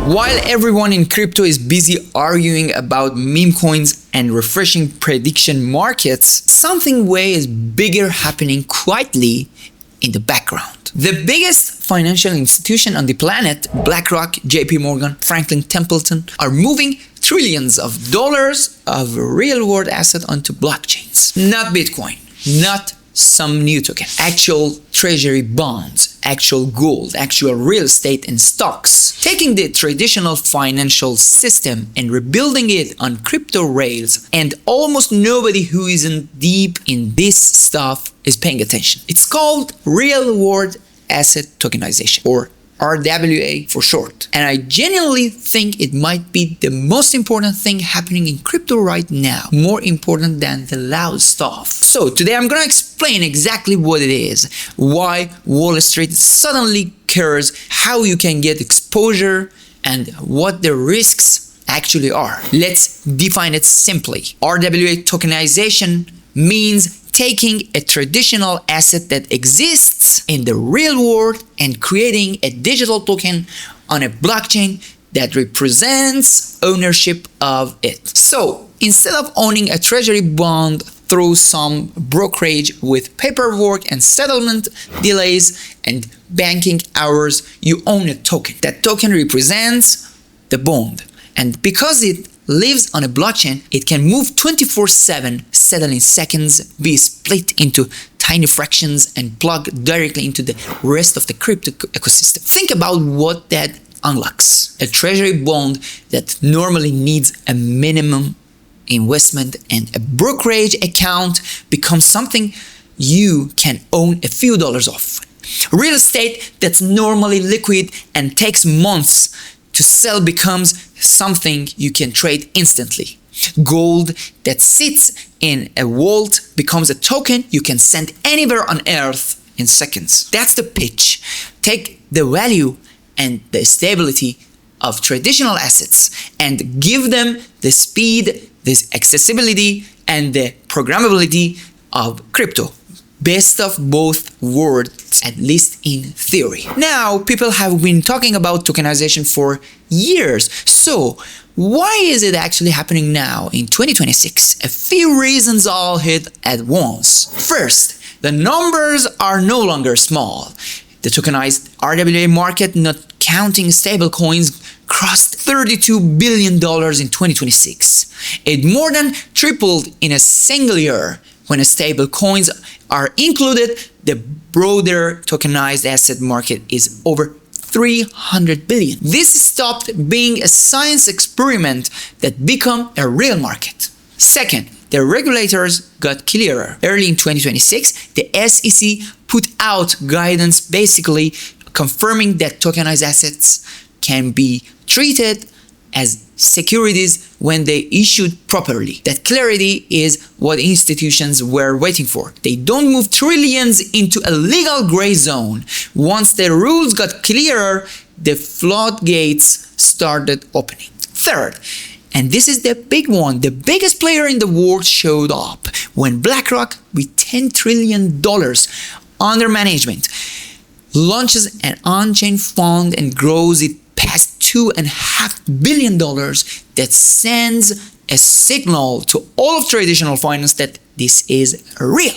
While everyone in crypto is busy arguing about meme coins and refreshing prediction markets, something way is bigger happening quietly in the background. The biggest financial institution on the planet, BlackRock, JPMorgan, Franklin Templeton, are moving trillions of dollars of real-world assets onto blockchains. Not Bitcoin, not some new token. Actual treasury bonds, actual gold, actual real estate and stocks. Taking the traditional financial system and rebuilding it on crypto rails, and almost nobody who isn't deep in this stuff is paying attention. It's called real-world asset tokenization, or RWA for short. And I genuinely think it might be the most important thing happening in crypto right now, more important than the loud stuff. So today I'm gonna explain exactly what it is, why Wall Street suddenly cares, how you can get exposure, and what the risks actually are. Let's define it simply. RWA tokenization means taking a traditional asset that exists in the real world and creating a digital token on a blockchain that represents ownership of it. So instead of owning a treasury bond through some brokerage with paperwork and settlement delays and banking hours, you own a token. That token represents the bond. And because it lives on a blockchain, it can move 24/7, settle in seconds, be split into tiny fractions, and plug directly into the rest of the crypto ecosystem. Think about what that unlocks. A treasury bond that normally needs a minimum investment and a brokerage account becomes something you can own a few dollars of. Real estate that's normally liquid and takes months to sell becomes something you can trade instantly. Gold that sits in a vault becomes a token you can send anywhere on earth in seconds. That's the pitch. Take the value and the stability of traditional assets and give them the speed, this accessibility, and the programmability of crypto. Best of both worlds, at least in theory. Now, people have been talking about tokenization for years. So, why is it actually happening now in 2026? A few reasons all hit at once. First, the numbers are no longer small. The tokenized RWA market, not counting stablecoins, crossed $32 billion in 2026. It more than tripled in a single year. When stable coins are included, the broader tokenized asset market is over 300 billion. This stopped being a science experiment that became a real market. Second, the regulators got clearer. Early in 2026, the SEC put out guidance basically confirming that tokenized assets can be treated as securities when they issued properly. That clarity is what institutions were waiting for. They don't move trillions into a legal gray zone. Once the rules got clearer, the floodgates started opening. Third, and this is the big one, the biggest player in the world showed up when BlackRock, with $10 trillion under management, launches an on-chain fund and grows it past $2.5 billion that sends a signal to all of traditional finance that this is real.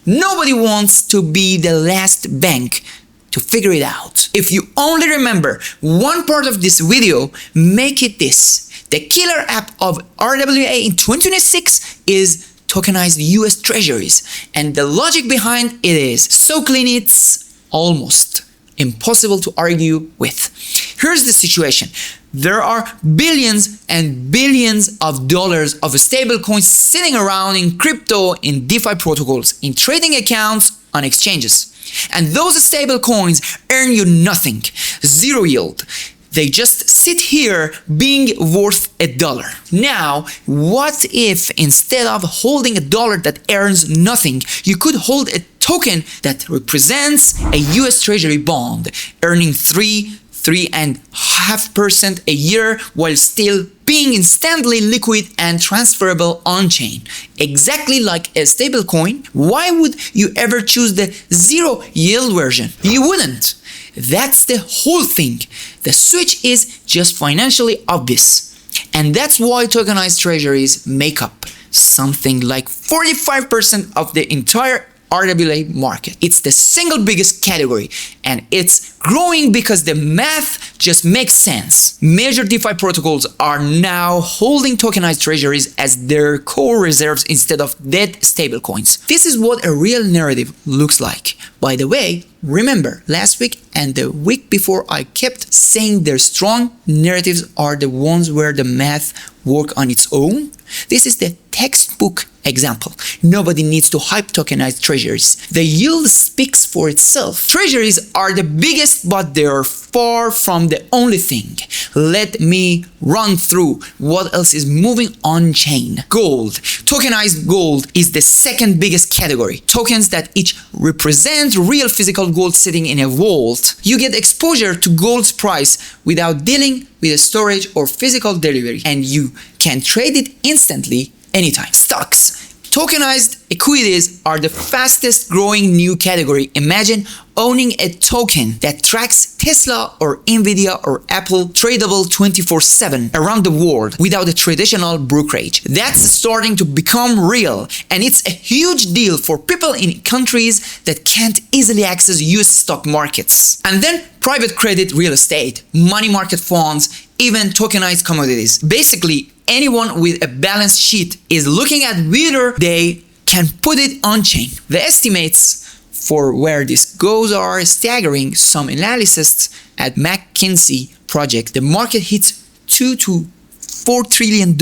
Nobody wants to be the last bank to figure it out. If you only remember one part of this video, make it this. The killer app of RWA in 2026 is tokenized US Treasuries, and the logic behind it is so clean it's almost impossible to argue with. Here's the situation. There are billions and billions of dollars of stablecoins sitting around in crypto, in DeFi protocols, in trading accounts, on exchanges. And those stablecoins earn you nothing, zero yield. They just sit here being worth $1. Now, what if instead of holding $1 that earns nothing, you could hold a token that represents a US Treasury bond, earning 3, 3.5% a year while still being instantly liquid and transferable on-chain. Exactly like a stablecoin. Why would you ever choose the zero yield version? You wouldn't. That's the whole thing. The switch is just financially obvious. And that's why tokenized treasuries make up something like 45% of the entire RWA market. It's the single biggest category, and it's growing because the math just makes sense. Major DeFi protocols are now holding tokenized treasuries as their core reserves instead of dead stablecoins. This is what a real narrative looks like. By the way, remember last week and the week before I kept saying their strong narratives are the ones where the math work on its own? This is the textbook example. Nobody needs to hype tokenized treasuries. The yield speaks for itself. Treasuries are the biggest, but they are far from the only thing. Let me run through what else is moving on-chain. Gold. Tokenized gold is the second biggest category. Tokens that each represent real physical gold sitting in a vault. You get exposure to gold's price without dealing with a storage or physical delivery, and you can trade it instantly anytime. Stocks. Tokenized equities are the fastest growing new category. Imagine owning a token that tracks Tesla or Nvidia or Apple tradable 24/7 around the world without a traditional brokerage. That's starting to become real, and it's a huge deal for people in countries that can't easily access US stock markets. And then private credit, real estate, money market funds, even tokenized commodities. Basically, anyone with a balance sheet is looking at whether they can put it on-chain. The estimates for where this goes are staggering. Some analysts at McKinsey project the market hits $2 to $4 trillion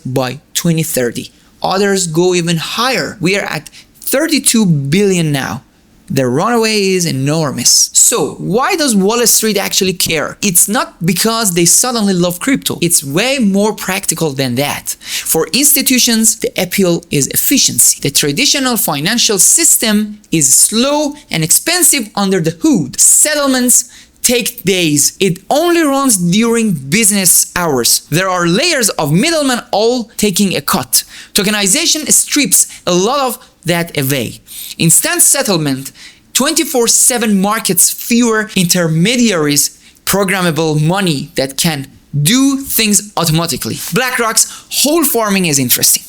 by 2030. Others go even higher. We are at 32 billion now. The runaway is enormous. So why does Wall Street actually care? It's not because they suddenly love crypto. It's way more practical than that. For institutions, the appeal is efficiency. The traditional financial system is slow and expensive under the hood. Settlements take days. It only runs during business hours. There are layers of middlemen all taking a cut. Tokenization strips a lot of that away. Instant settlement, 24/7 markets, fewer intermediaries, programmable money that can do things automatically. BlackRock's whole farming is interesting.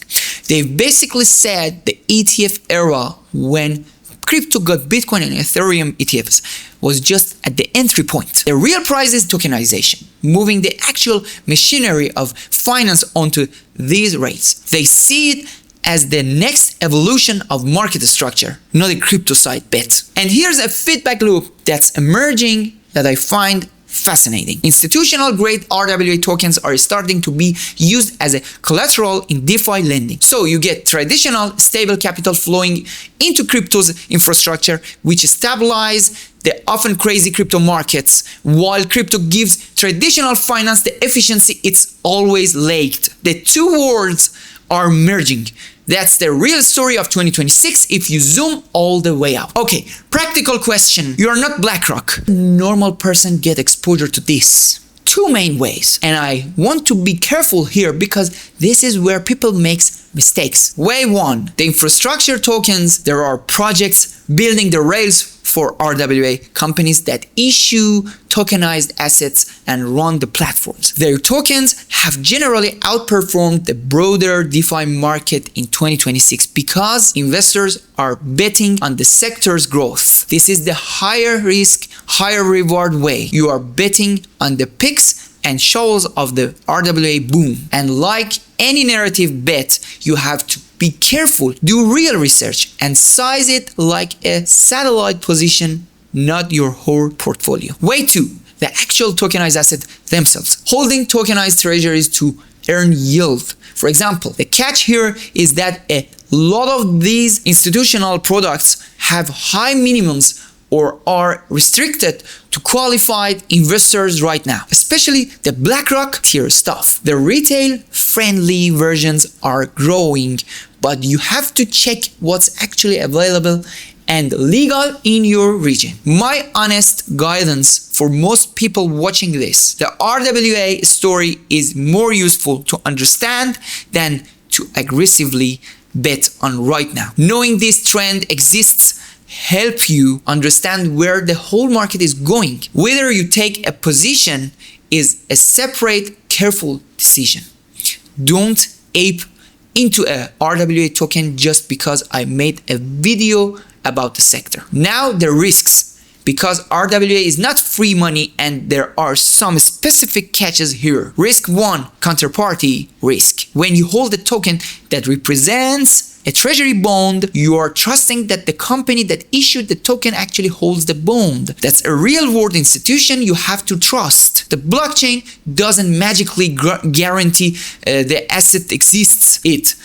They've basically said the ETF era, when crypto got Bitcoin and Ethereum ETFs, was just at the entry point. The real prize is tokenization, moving the actual machinery of finance onto these rails. They see it as the next evolution of market structure, not a crypto side bet. And here's a feedback loop that's emerging that I find fascinating. Institutional grade RWA tokens are starting to be used as a collateral in DeFi lending. So you get traditional stable capital flowing into crypto's infrastructure, which stabilize the often crazy crypto markets, while crypto gives traditional finance the efficiency it's always lacked. The two worlds are merging. That's the real story of 2026 if you zoom all the way out. Okay, practical question. You are not BlackRock. Normal person get exposure to this. Two main ways. And I want to be careful here because this is where people make mistakes. Way one, the infrastructure tokens. There are projects building the rails for RWA companies that issue tokenized assets and run the platforms. Their tokens have generally outperformed the broader DeFi market in 2026 because investors are betting on the sector's growth. This is the higher risk, higher reward way. You are betting on the picks and shovels of the RWA boom. And like any narrative bet, you have to be careful, do real research, and size it like a satellite position, not your whole portfolio. Way two, the actual tokenized assets themselves. Holding tokenized treasuries to earn yield. For example, the catch here is that a lot of these institutional products have high minimums or are restricted to qualified investors right now, especially the BlackRock tier stuff. The retail-friendly versions are growing, but you have to check what's actually available and legal in your region. My honest guidance for most people watching this, the RWA story is more useful to understand than to aggressively bet on right now. Knowing this trend exists help you understand where the whole market is going. Whether you take a position is a separate, careful decision. Don't ape into a RWA token just because I made a video about the sector. Now the risks, because RWA is not free money and there are some specific catches here. Risk 1, counterparty risk. When you hold a token that represents a treasury bond, you are trusting that the company that issued the token actually holds the bond. That's a real-world institution you have to trust. The blockchain doesn't magically guarantee the asset exists. It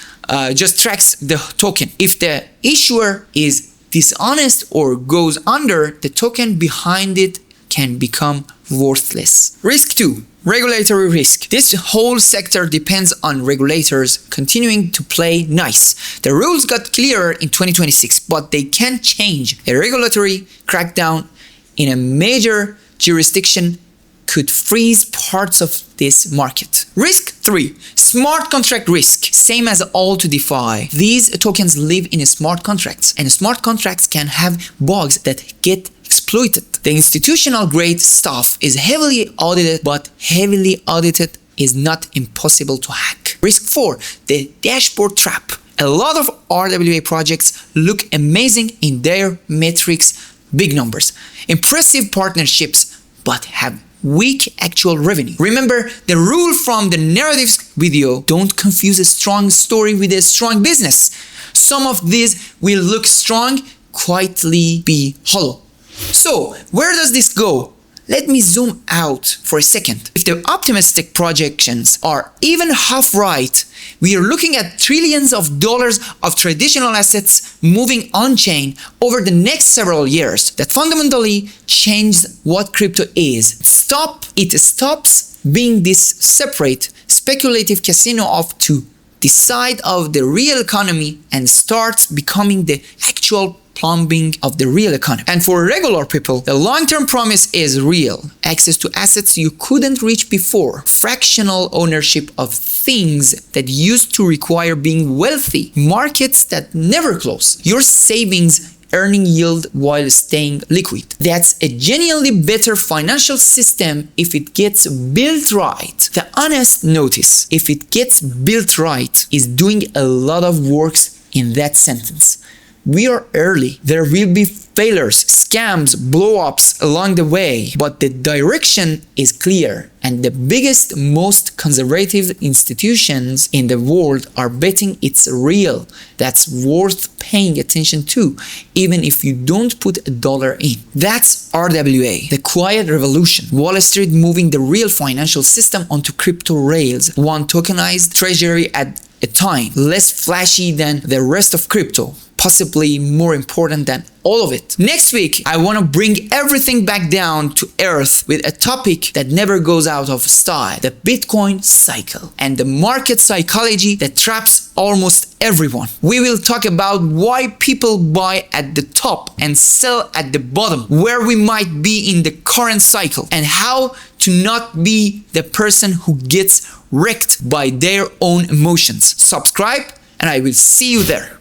just tracks the token. If the issuer is dishonest or goes under, the token behind it can become worthless. Risk 2, regulatory risk. This whole sector depends on regulators continuing to play nice. The rules got clearer in 2026, but they can change. A regulatory crackdown in a major jurisdiction could freeze parts of this market. Risk 3, smart contract risk. Same as all to DeFi. These tokens live in smart contracts, and smart contracts can have bugs that get exploited. The institutional grade stuff is heavily audited, but heavily audited is not impossible to hack. Risk 4, the dashboard trap. A lot of RWA projects look amazing in their metrics, big numbers, impressive partnerships, but have weak actual revenue. Remember the rule from the narratives video, don't confuse a strong story with a strong business. Some of these will look strong, quietly be hollow. So where does this go? Let me zoom out for a second. If the optimistic projections are even half right, we are looking at trillions of dollars of traditional assets moving on-chain over the next several years that fundamentally changes what crypto is. It stops being this separate speculative casino off to the side of the real economy and starts becoming the actual plumbing of the real economy. And for regular people, the long-term promise is real. Access to assets you couldn't reach before. Fractional ownership of things that used to require being wealthy. Markets that never close. Your savings earning yield while staying liquid. That's a genuinely better financial system if it gets built right. The honest notice, if it gets built right, is doing a lot of works in that sentence. We are early. There will be failures, scams, blow-ups along the way, but the direction is clear, and the biggest, most conservative institutions in the world are betting it's real. That's worth paying attention to, even if you don't put $1 in. That's RWA, the quiet revolution. Wall Street moving the real financial system onto crypto rails, one tokenized treasury at a time, less flashy than the rest of crypto, possibly more important than all of it. Next week, I want to bring everything back down to earth with a topic that never goes out of style, the Bitcoin cycle and the market psychology that traps almost everyone. We will talk about why people buy at the top and sell at the bottom, where we might be in the current cycle, and how to not be the person who gets wrecked by their own emotions. Subscribe, and I will see you there.